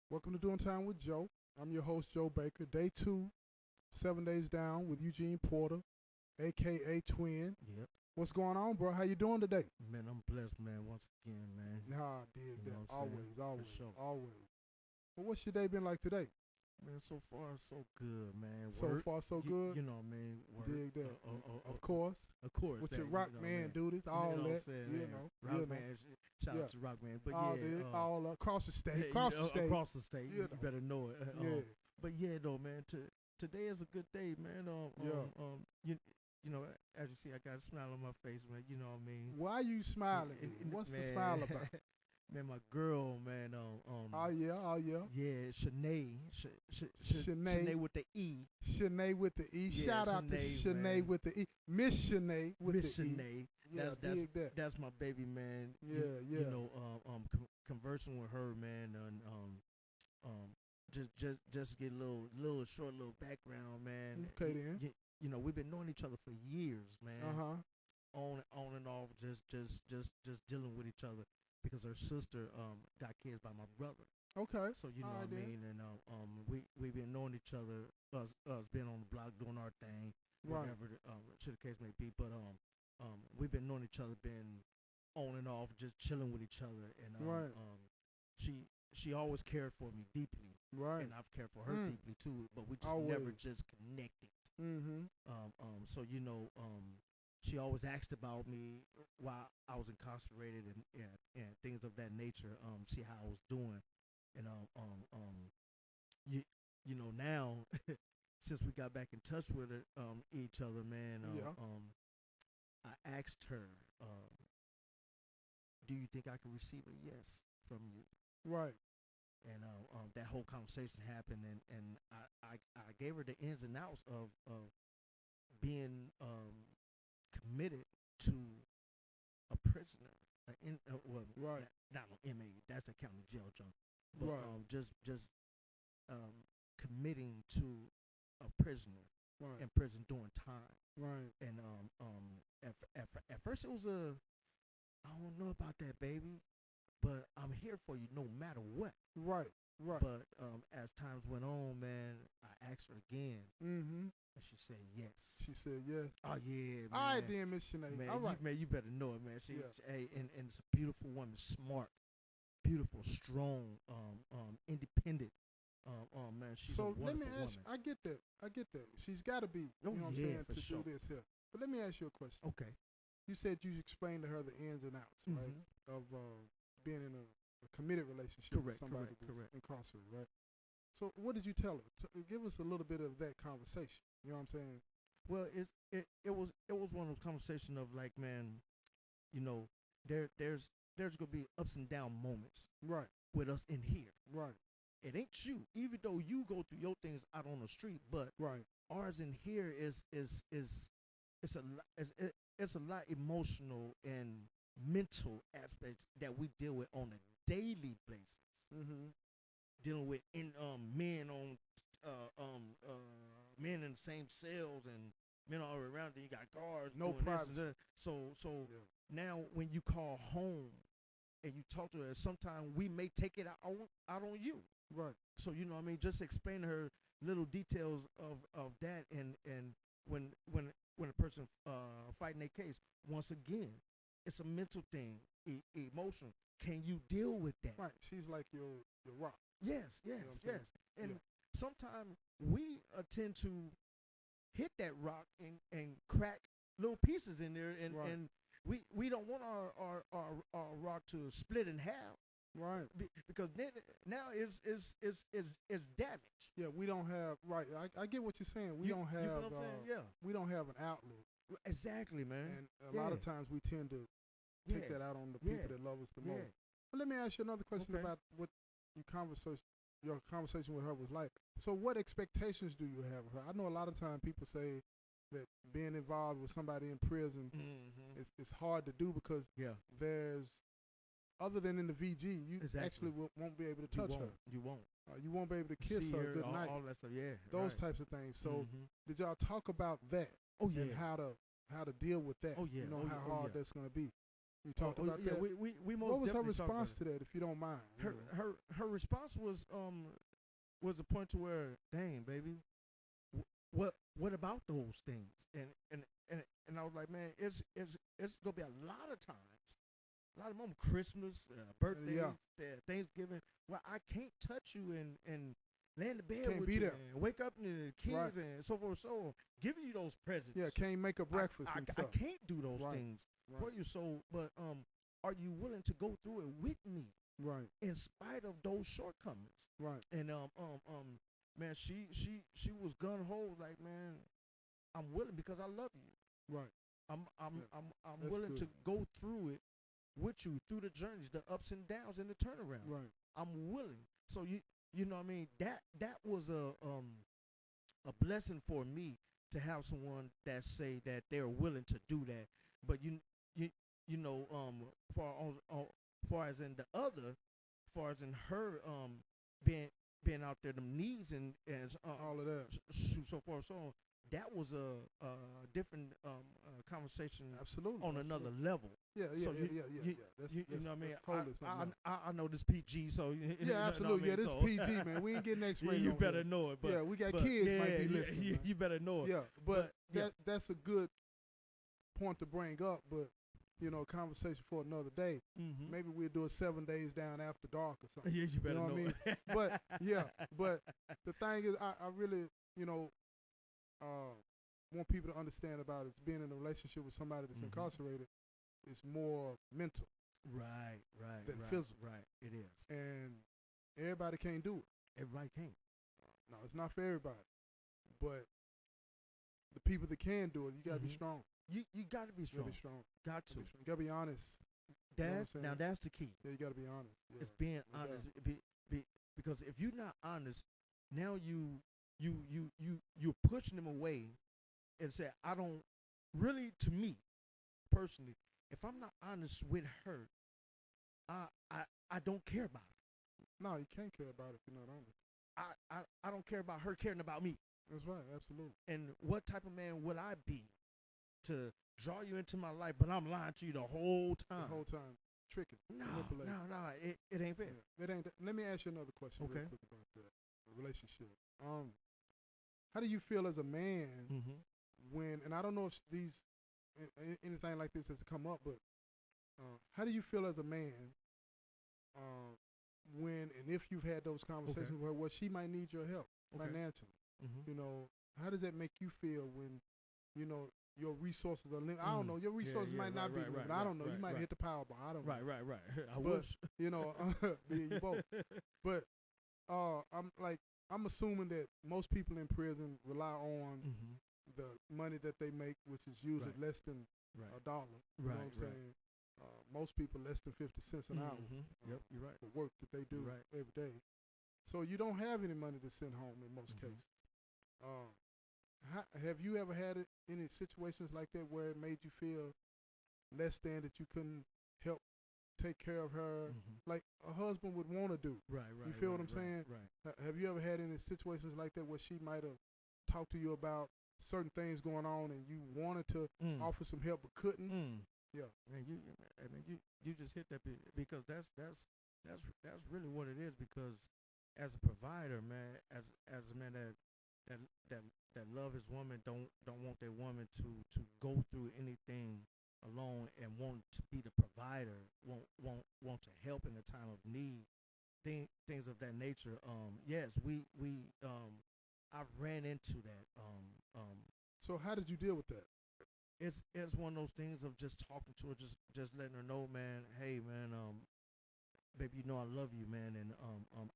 Welcome to Doing Time with Joe. I'm your host, Joe Baker. Day 2, 7 days down with Eugene Porter, aka Twin. Yep. What's going on, bro? How you doing today? Man, I'm blessed, man, once again, man. Nah, I dig You that. know what I'm saying? Always, always, For sure. always. Well, what's your day been like today? Man, so far, so good, man. So Work, far, so good. You know what I mean? Work. Dig that. Of Of course. course. With that, your rock you know, man duties, You all know what I'm that. saying, You man? know. Rock man. Shout Yeah. out to Rock man. But All yeah. that, all across the state. yeah, Across the state. Across the state. You You know. better know it. Yeah. But yeah, though, man. Today is a good day, man. You know, as you see, I got a smile on my face, man. You know what I mean? Why you smiling? What's the smile about? Man, my girl, man. Oh, yeah. Yeah, Shanae. Shanae. Shanae with the E. Shanae with the E. Yeah, Shout out to Shanae, Shanae man. with the E. Miss Shanae with Miss the E. Shanae. Yeah, dig that. That's my baby, man. Yeah, yeah. You know, conversing with her, man, and just get a little short background, man. Okay, then. You know, we've been knowing each other for years, man. On and off, just dealing with each other because her sister got kids by my brother. Okay. So you know All what right, I mean, and we've been knowing each other, us being on the block doing our thing, Right. whatever the case may be. But we've been knowing each other, been on and off, just chilling with each other, and Right. she always cared for me deeply, Right. and I've cared for her deeply too. But we just never Always. just connected. Mm-hmm. So you know, she always asked about me while I was incarcerated and things of that nature. See how I was doing, and you you know now since we got back in touch with her, each other, man. Yeah. I asked her, do you think I can receive a yes from you? Right. And that whole conversation happened, and I gave her the ins and outs of being committed to a prisoner, Right. not an inmate. That's the county jail, John. But Right. just committing to a prisoner Right. in prison doing time. Right. And at first it was I don't know about that, baby, but I'm here for you no matter what. Right. Right. But as times went on, man, I asked her again, Mm-hmm. and she said yes. She said yes. Oh yeah, man. All right, then, Miss Shanae. Man, All right. you better know it, man. Yeah. Hey, and it's a beautiful woman, smart, beautiful, strong, independent. Man, she's a So wonderful let me ask. woman. I get that. She's got to be. Oh, You know what yeah, I'm saying? for To sure. do this here. But let me ask you a question. Okay. You said you explained to her the ins and outs, right, Mhm. of being in a committed relationship with Correct, somebody correct, that's correct. incarcerated, right? So what did you tell her? Give us a little bit of that conversation. You know what I'm saying? Well, it was one of those conversations of like, man, you know, there's gonna be ups and down moments Right. with us in here. Right. It ain't you, even though you go through your things out on the street, but Right. ours in here is it's a lot emotional and mental aspects that we deal with on a daily basis. Mm-hmm. Dealing with men on men in the same cells and men all around. Then you got guards. No doing this and privacy. that. So Yeah. now when you call home and you talk to her, sometimes we may take it out on you. Right. So you know what I mean, just explain to her little details of that, and when a person fighting their case, once again, it's a mental thing, emotional. Can you deal with that? Right. She's like your rock. Yes, what I'm yes, saying? yes. And Yeah. sometimes we tend to hit that rock and crack little pieces in there, and Right. and we don't want our rock to split in half. Right. Because then now is damaged. Yeah. We don't have. Right. I get what you're saying. We don't have. You feel what I'm saying? Yeah. We don't have an outlet, Exactly, man. and a lot of Yeah. times we tend to take Yeah. that out on the people Yeah. that love us the Yeah. most. But let me ask you another question Okay. about what your conversation with her was like. So what expectations do you have of her? I know a lot of times people say that being involved with somebody in prison Mm-hmm. it's hard to do because Yeah. there's other than in the VG, you Exactly. actually won't be able to You touch won't. her. You won't. You won't be able to kiss See her good night. all that stuff. Yeah. Those right. types of things. So Mhm. did y'all talk about that Oh yeah. and how to deal with that? Oh, yeah. You know Oh, how yeah. Oh, hard yeah. that's going to be. You talked about yeah, that. we most What was her definitely talked about response it. to that, if you don't mind? you know? Her response was a point to where, dang, baby, what about those things? And I was like, man, it's gonna be a lot of times, a lot of moments, Christmas, birthdays, Thanksgiving, where I can't touch you and lay in the bed Can't with be you there. and wake up and the kids Right. and so forth and so on, giving you those presents. Yeah, can't make a breakfast I and I stuff. can't do those Right. things Right. for you. So, but are you willing to go through it with me Right. in spite of those shortcomings? Right. And man, she was gun ho, like, man, I'm willing because I love you. Right. I'm That's willing good. to go through it with you through the journeys, the ups and downs, and the turnaround. Right. I'm willing. So you know what I mean, that was a blessing for me to have someone that say that they're willing to do that. But you know, far as in the other, far as in her being out there, them needs and All of that. so far so on, that was a different conversation Absolutely. on another Absolutely. level. Yeah. So Yeah. That's, you know what I mean? that's totally something else. I know this PG, so you know what I Absolutely. mean? This So- PG, man. We ain't getting X-rated. you on better here. know it. But Yeah, we got but kids yeah, might be yeah, listening. man. you better know it. Yeah, but yeah. that's a good point to bring up. But conversation for another day. Mm-hmm. Maybe we'll do it 7 days down after dark or something. Yeah, you better know what I mean? it. But but the thing is, I really want people to understand about is being in a relationship with somebody that's Mhm. incarcerated is more mental, right, than right, physical. right. It is. and everybody can't do it. Everybody can't. No, it's not for everybody. But the people that can do it, you gotta be Mhm. strong. You got to be You strong. gotta be strong. Got to. You gotta be honest. know what I'm That's saying? now that's the key. Yeah, you gotta be honest. Yeah. It's being no doubt. honest. Because if you're not honest, now you're pushing them away and say, I don't really, to me personally, if I'm not honest with her, I don't care about her. No, you can't care about it if you're not honest. I don't care about her caring about me. That's right. Absolutely. And what type of man would I be to draw you into my life, but I'm lying to you the whole time? The whole time tricking, No, manipulating. it ain't fair. Yeah, it ain't. Let me ask you another question real Okay. quick about that relationship. How do you feel as a man Mm-hmm. when? And I don't know if anything like this has come up, but how do you feel as a man when and if you've had those conversations where she might need your help Okay. financially? Mm-hmm. How does that make you feel when your resources are limited? I don't know. Your resources might not be limited. I don't know. You might hit the Powerball. I don't know. Right. I But, wish. Me and you both. But I'm assuming that most people in prison rely on Mm-hmm. the money that they make, which is usually Right. less than Right. $1. You know what I'm saying? Most people less than 50 cents an hour. Mm-hmm. Yep, you're right. For work that they do Right. every day. So you don't have any money to send home in most Mhm. cases. Have you ever had any situations like that where it made you feel less than, that you couldn't help take care of her Mhm. like a husband would want to do? Right. You feel what I'm right, saying? Right. Have you ever had any situations like that where she might have talked to you about certain things going on and you wanted to offer some help but couldn't? Yeah. Man, you just hit that because that's really what it is. Because as a provider, man, as a man that love his woman, don't want their woman to go through anything alone, and want to be the provider, want to help in the time of need, things of that nature. Yes, we I've ran into that. So how did you deal with that? It's one of those things of just talking to her, just letting her know, man, hey, man, baby, I love you, man, and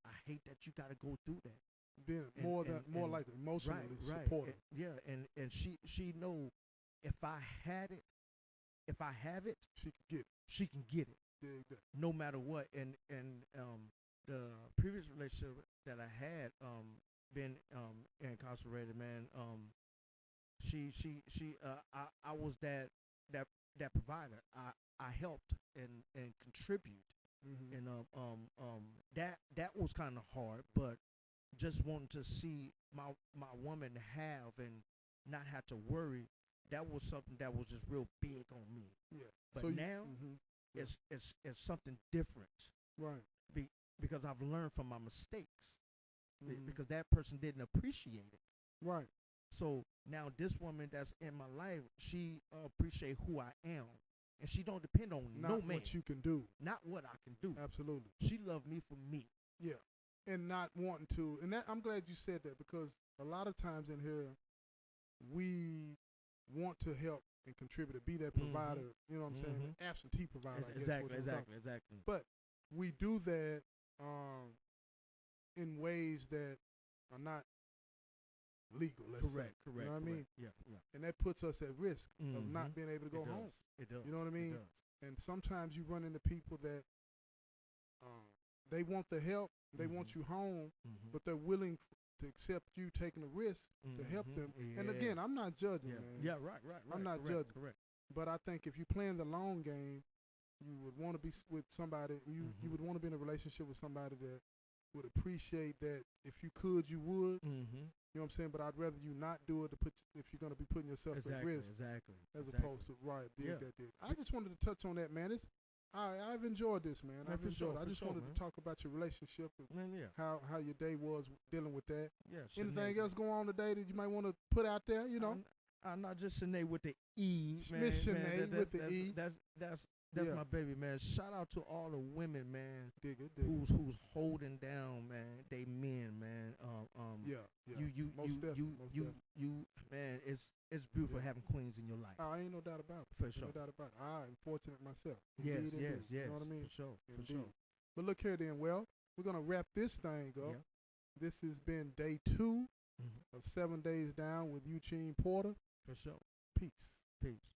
I hate that you got to go through that. Being more like emotionally supportive. And she know if I have it, She can get it. she can get it, Dig that. no matter what. And the previous relationship that I had, been incarcerated, man, I was that provider. I helped and contribute, Mm-hmm. and that was kind of hard, but just wanting to see my woman have and not have to worry, that was something that was just real big on me. Yeah. But so now, Yeah. it's something different Right. because I've learned from my mistakes Mhm. because that person didn't appreciate it. Right. So now this woman that's in my life, she appreciate who I am, and she don't depend on Not no man, what you can do. not what I can do. Absolutely. She loved me for me. Yeah. And not wanting to. And that, I'm glad you said that, because a lot of times in here, we want to help and contribute, to be that provider. You know what I'm saying? Mhm. Absentee provider. I guess, Exactly, what you call it. exactly. But we do that in ways that are not legal. Let's Correct, say. correct. You know what I mean? Yeah, yeah. And that puts us at risk of Mhm. not being able to go It does. home. It does. You know what I mean? It does. And sometimes you run into people that they want the help, they want you home, Mhm. but they're willing to accept you taking a risk to help Mhm. them. Yeah. And again, I'm not judging, Yeah, man. yeah, right. I'm not correct, judging. Correct. But I think if you're playing the long game, you would want to be with somebody. You would want to be in a relationship with somebody that would appreciate that. If you could, you would. Mm-hmm. You know what I'm saying? But I'd rather you not do it if you're going to be putting yourself at risk, Exactly. as opposed to dig. I just wanted to touch on that, man. I've enjoyed this, man. Yeah, I've for enjoyed sure, it. I for just sure, wanted man. to talk about your relationship and Man, yeah. how your day was dealing with that. Yeah. Anything Sinead. else going on today that you might want to put out there? You know, I'm not just Sinead with the E, man. Miss man, Sinead with the E. That's Yeah. my baby, man. Shout out to all the women, man, dig it. who's holding down, man. They men, man. Yeah. You, man. It's beautiful Yeah. having queens in your life. I ain't no doubt about it. For Ain't sure. no doubt about it. I'm fortunate myself. Yes, Indeed, yes, indeed. yes. You know what I mean? For sure. For Indeed. sure. But look here, then. Well, we're gonna wrap this thing up. Yeah. This has been day 2 Mhm. of 7 Days Down with Eugene Porter. For sure. Peace. Peace.